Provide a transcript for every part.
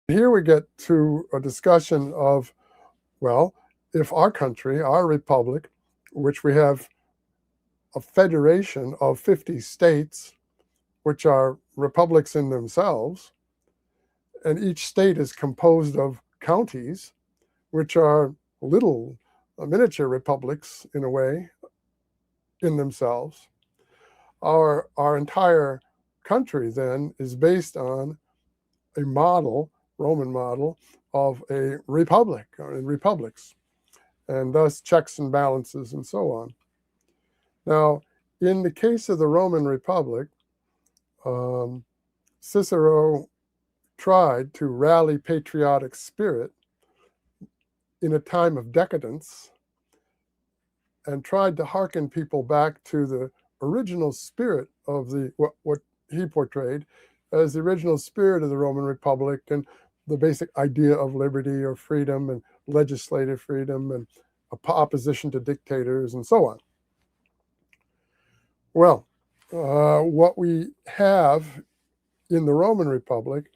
Here we get to a discussion of, well, if our country, our republic, which we have a federation of 50 states, which are republics in themselves, and each state is composed of counties, which are little miniature republics in a way in themselves. Our entire country then is based on a model, Roman model, of a republic or in republics, and thus checks and balances and so on. Now, in the case of the Roman Republic, Cicero tried to rally patriotic spirit in a time of decadence and tried to hearken people back to the original spirit of what he portrayed as the original spirit of the Roman Republic and the basic idea of liberty or freedom and legislative freedom and opposition to dictators and so on. Well, what we have in the Roman Republic,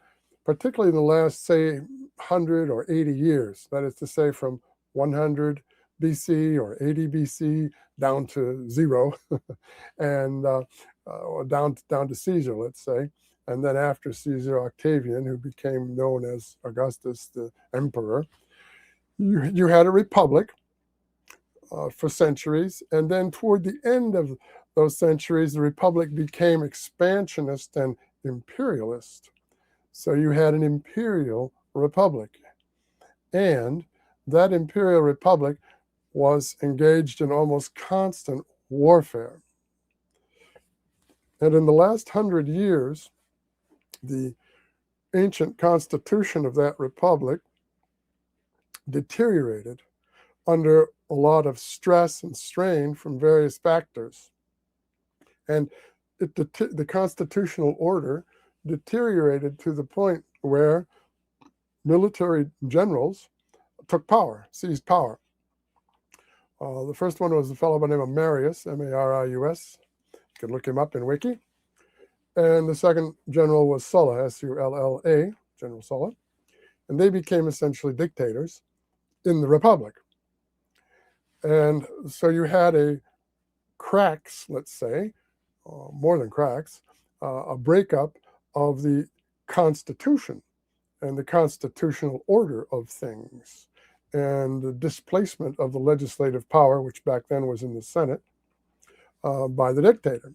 particularly in the last, say, 100 or 80 years, that is to say from 100 BC or 80 BC down to zero, and down to Caesar, let's say, and then after Caesar, Octavian, who became known as Augustus, the emperor. You had a republic for centuries, and then toward the end of those centuries, the republic became expansionist and imperialist. So you had an imperial republic, and that imperial republic was engaged in almost constant warfare. And in the last 100 years, the ancient constitution of that republic deteriorated under a lot of stress and strain from various factors. And the constitutional order deteriorated to the point where military generals took power, seized power. The first one was a fellow by the name of Marius, Marius. You can look him up in Wiki. And the second general was Sulla, Sulla, General Sulla. And they became essentially dictators in the republic. And so you had cracks, let's say, more than cracks, a breakup of the Constitution and the constitutional order of things, and the displacement of the legislative power, which back then was in the Senate, by the dictator.